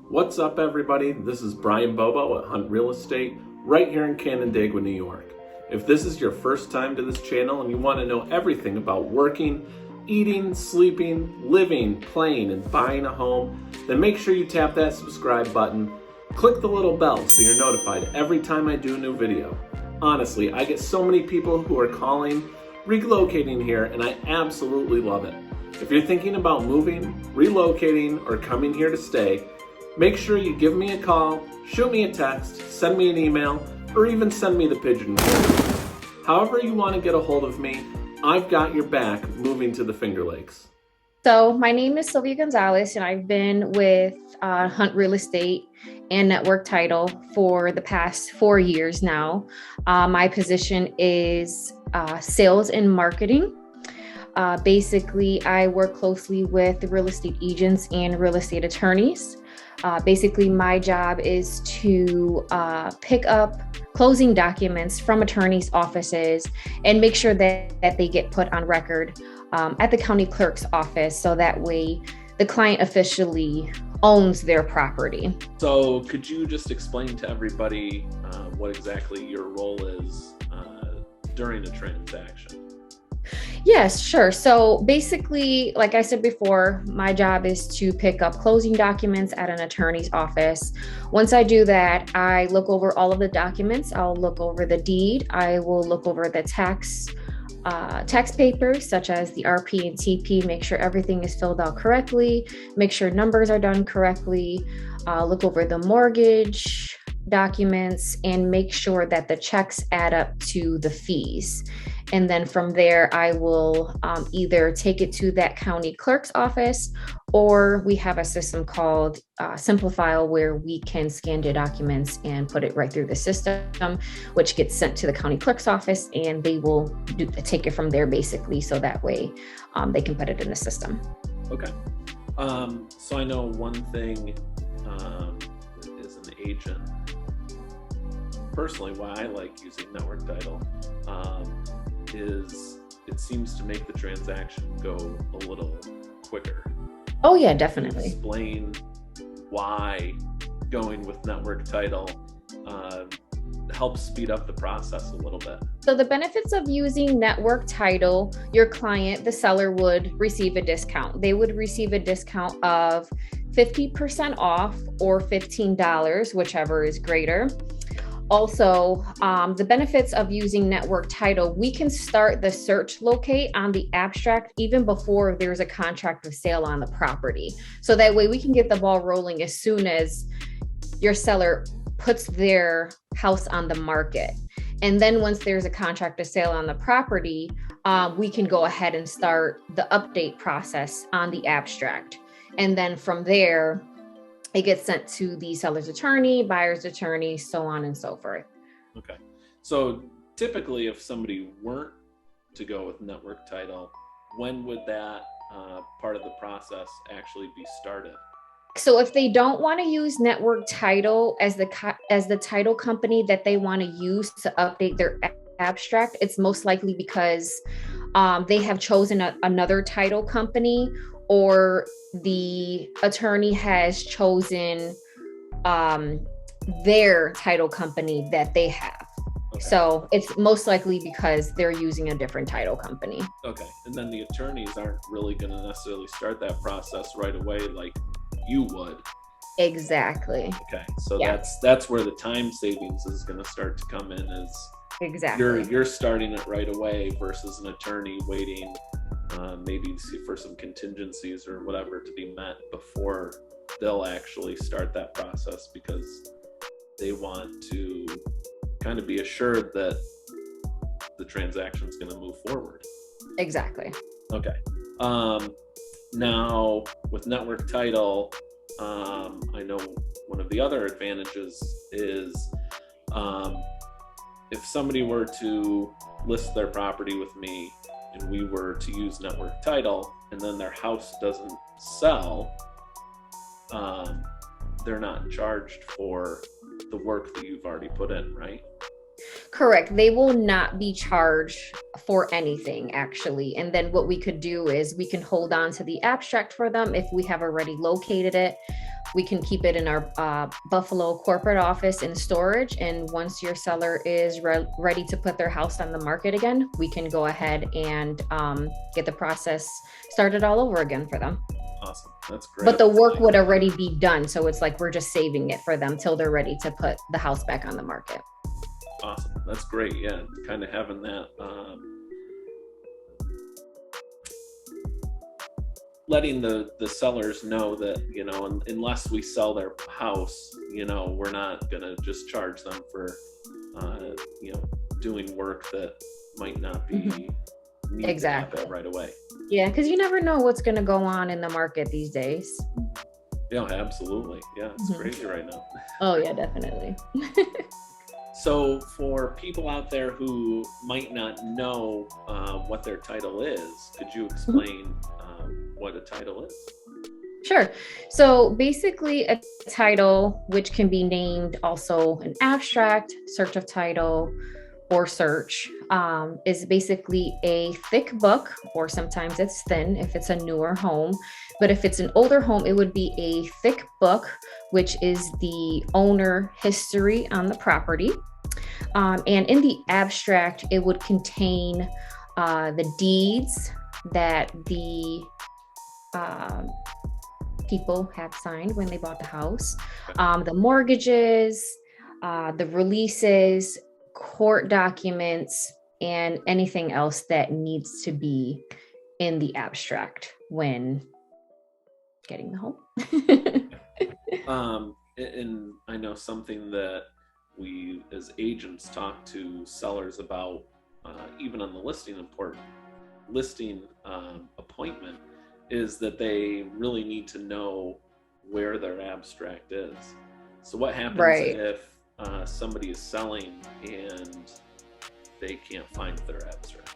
What's up, everybody? This is Brian Bobo at Hunt Real Estate right here in Canandaigua, New York. If this is your first time to this channel and you want to know everything about working, eating, sleeping, living, playing, and buying a home, then make sure you tap that subscribe button. Click the little bell so you're notified every time I do a new video. Honestly, I get so many people who are calling, relocating here, and I absolutely love it. If you're thinking about moving, relocating, or coming here to stay, make sure you give me a call, shoot me a text, send me an email, or even send me the pigeon code. However you want to get a hold of me, I've got your back moving to the Finger Lakes. So my name is Sylvia Gonzalez, and I've been with Hunt Real Estate and Network Title for the past 4 years now. My position is sales and marketing. Basically, I work closely with the real estate agents and real estate attorneys. Basically, my job is to pick up closing documents from attorneys' offices and make sure that they get put on record at the county clerk's office, so that way the client officially owns their property. So could you just explain to everybody what exactly your role is during a transaction? Yes, sure. So basically, like I said before, my job is to pick up closing documents at an attorney's office. Once I do that, I look over all of the documents. I'll look over the deed. I will look over the tax papers, such as the RP and TP, make sure everything is filled out correctly, make sure numbers are done correctly, look over the mortgage documents, and make sure that the checks add up to the fees. And then from there, I will either take it to that county clerk's office, or we have a system called Simplifile, where we can scan the documents and put it right through the system, which gets sent to the county clerk's office, and they will take it from there, basically, so that way they can put it in the system. Okay. So I know one thing as an agent, personally, why I like using Network Title is it seems to make the transaction go a little quicker. Oh yeah, definitely. Explain why going with Network Title helps speed up the process a little bit. So the benefits of using Network Title, your client, the seller, would receive a discount. They would receive a discount of 50% off or $15, whichever is greater. Also, the benefits of using Network Title, we can start the search locate on the abstract even before there's a contract of sale on the property. So that way we can get the ball rolling as soon as your seller puts their house on the market. And then once there's a contract of sale on the property, we can go ahead and start the update process on the abstract. And then from there, it gets sent to the seller's attorney, buyer's attorney, so on and so forth. Okay. So typically, if somebody weren't to go with Network Title, when would that part of the process actually be started? So if they don't want to use Network Title as the title company that they want to use to update their abstract, it's most likely because they have chosen another title company, or the attorney has chosen their title company that they have. Okay. So it's most likely because they're using a different title company. Okay. And then the attorneys aren't really going to necessarily start that process right away like you would. Exactly. Okay. So yeah, that's where the time savings is going to start to come in, is exactly you're starting it right away versus an attorney waiting maybe for some contingencies or whatever to be met before they'll actually start that process, because they want to kind of be assured that the transaction is going to move forward. Exactly. Okay. Now with Network Title, I know one of the other advantages is if somebody were to list their property with me and we were to use Network Title and then their house doesn't sell, they're not charged for the work that you've already put in, right? Correct. They will not be charged for anything, actually. And then what we could do is we can hold on to the abstract for them if we have already located it. we can keep it in our Buffalo corporate office in storage. And once your seller is ready to put their house on the market again, we can go ahead and get the process started all over again for them. Awesome. That's great. But the work would already be done. So it's like we're just saving it for them till they're ready to put the house back on the market. Awesome. That's great. Yeah. Kind of having that, letting the sellers know that, you know, unless we sell their house, you know, we're not going to just charge them for, you know, doing work that might not be exactly right away. Yeah, because you never know what's going to go on in the market these days. Yeah, absolutely. Yeah, it's crazy right now. Oh, yeah, definitely. So for people out there who might not know what their title is, could you explain what a title is? Sure. So basically a title, which can be named also an abstract, search of title, or search, is basically a thick book, or sometimes it's thin if it's a newer home. But if it's an older home, it would be a thick book, which is the owner history on the property. And in the abstract, it would contain the deeds that the people have signed when they bought the house, the mortgages, the releases, court documents, and anything else that needs to be in the abstract when getting the home. And I know something that we as agents talk to sellers about, even on the listing appointment, is that they really need to know where their abstract is. So what happens if somebody is selling and they can't find their abstract?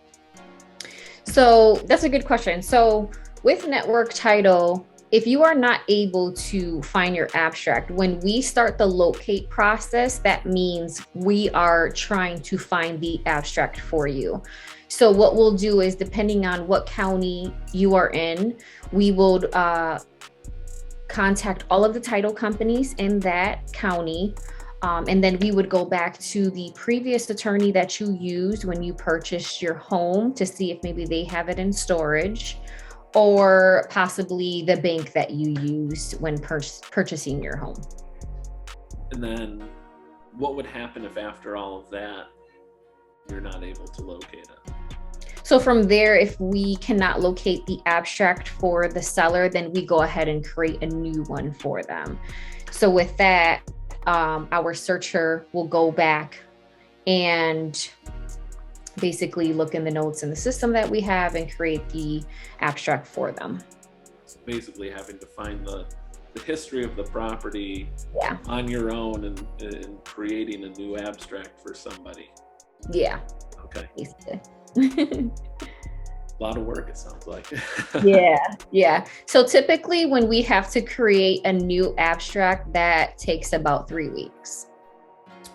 So that's a good question. So with network title, if you are not able to find your abstract, when we start the locate process, that means we are trying to find the abstract for you. So what we'll do is, depending on what county you are in, we will contact all of the title companies in that county. And then we would go back to the previous attorney that you used when you purchased your home to see if maybe they have it in storage, or possibly the bank that you used when purchasing your home. And then what would happen if after all of that, you're not able to locate it? So from there, if we cannot locate the abstract for the seller, then we go ahead and create a new one for them. So with that, our searcher will go back and basically look in the notes in the system that we have and create the abstract for them. So basically having to find the history of the property on your own and creating a new abstract for somebody. Yeah. Okay. Basically. A lot of work, it sounds like. Yeah. So typically when we have to create a new abstract, that takes about 3 weeks.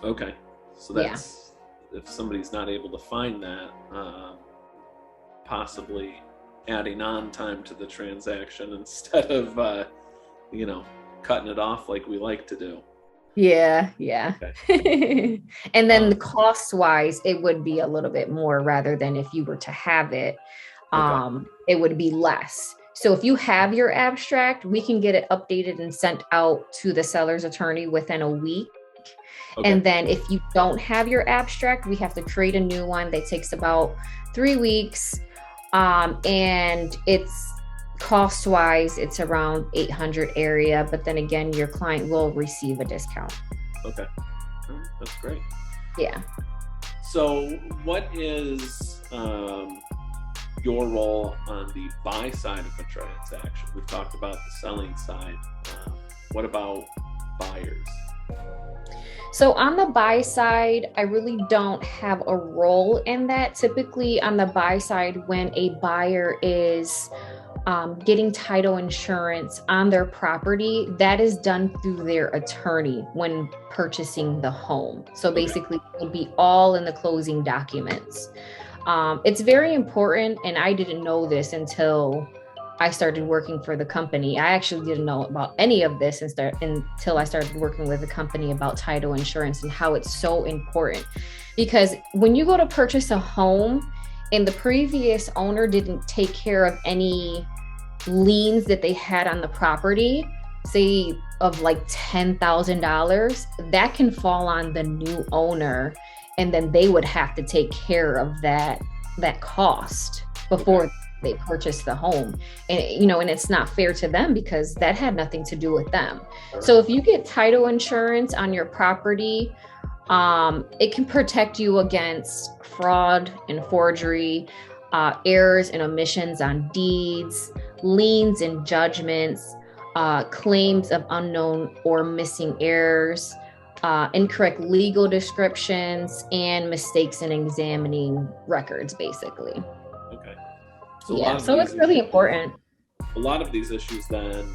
Okay. So that's, if somebody's not able to find that, possibly adding on time to the transaction instead of, cutting it off like we like to do. Yeah. Okay. And then the cost wise, it would be a little bit more, rather than if you were to have it, it would be less. So if you have your abstract, we can get it updated and sent out to the seller's attorney within a week. Okay. And then if you don't have your abstract, we have to create a new one that takes about 3 weeks. And it's cost-wise, it's around $800 area, but then again, your client will receive a discount. Okay. That's great. Yeah. So what is your role on the buy side of a transaction? We've talked about the selling side. What about buyers? So on the buy side, I really don't have a role in that. Typically on the buy side, when a buyer is getting title insurance on their property, that is done through their attorney when purchasing the home. So basically it would be all in the closing documents. It's very important, and I didn't know this until I started working for the company. I actually didn't know about any of this until I started working with the company about title insurance and how it's so important. Because when you go to purchase a home and the previous owner didn't take care of any liens that they had on the property, say of like $10,000, that can fall on the new owner, and then they would have to take care of that cost before they purchase the home. And and it's not fair to them because that had nothing to do with them. So if you get title insurance on your property, it can protect you against fraud and forgery, errors and omissions on deeds, liens and judgments, claims of unknown or missing errors, incorrect legal descriptions, and mistakes in examining records, basically. Okay. So it's really important. A lot of these issues then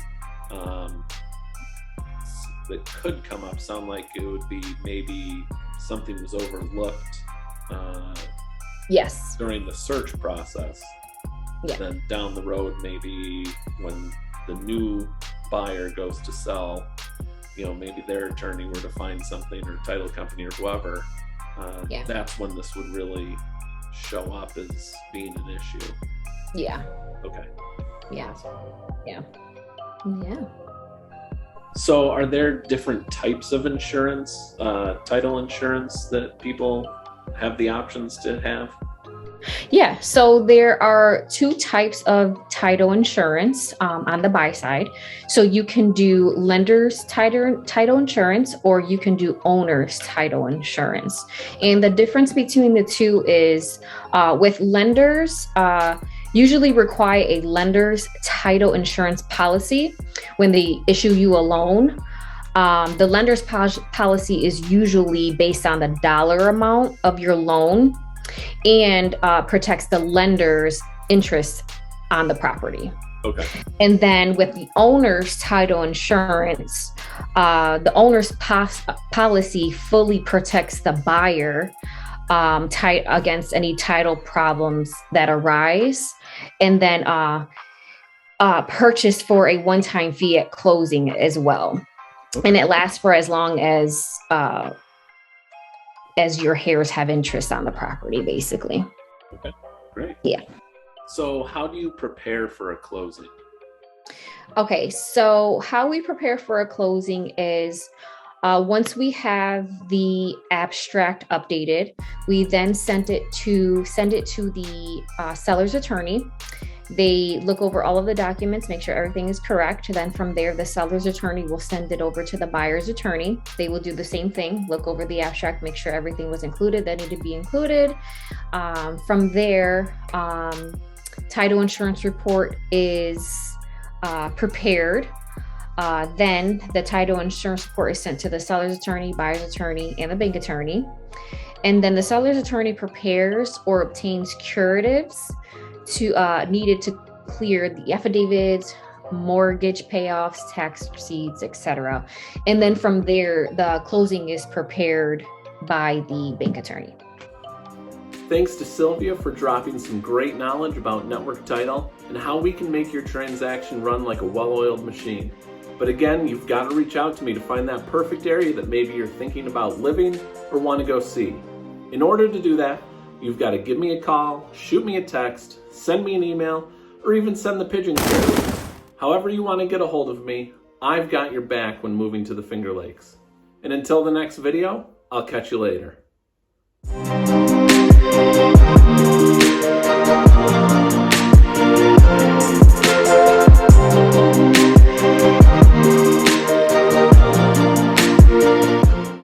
that could come up sound like it would be maybe something was overlooked Yes. during the search process. Yeah. Then down the road, maybe when the new buyer goes to sell, maybe their attorney were to find something, or title company or whoever, that's when this would really show up as being an issue. Yeah. Okay. Yeah. Yeah. So are there different types of insurance, title insurance, that people have the options to have? Yeah, so there are two types of title insurance on the buy side. So you can do lender's title insurance, or you can do owner's title insurance. And the difference between the two is with lenders, usually require a lender's title insurance policy when they issue you a loan. The lender's policy is usually based on the dollar amount of your loan and protects the lender's interest on the property. Okay. And then with the owner's title insurance, the owner's policy fully protects the buyer against any title problems that arise, and then purchased for a one-time fee at closing as well. Okay. And it lasts for as long as your heirs have interest on the property, basically. Okay, great. Yeah. So how do you prepare for a closing? Okay, so how we prepare for a closing is once we have the abstract updated, we then send it to the seller's attorney. They look over all of the documents, make sure everything is correct. Then from there, the seller's attorney will send it over to the buyer's attorney. They will do the same thing, look over the abstract, make sure everything was included that needed to be included. From there, title insurance report is prepared. Then the title insurance report is sent to the seller's attorney, buyer's attorney, and the bank attorney. And then the seller's attorney prepares or obtains curatives needed to clear the affidavits, mortgage payoffs, tax receipts, etc. And then from there, the closing is prepared by the bank attorney. Thanks to Sylvia for dropping some great knowledge about network title and how we can make your transaction run like a well-oiled machine. But again, you've got to reach out to me to find that perfect area that maybe you're thinking about living or want to go see. In order to do that, you've got to give me a call, shoot me a text, send me an email, or even send the pigeon carrier. However you want to get a hold of me, I've got your back when moving to the Finger Lakes. And until the next video, I'll catch you later.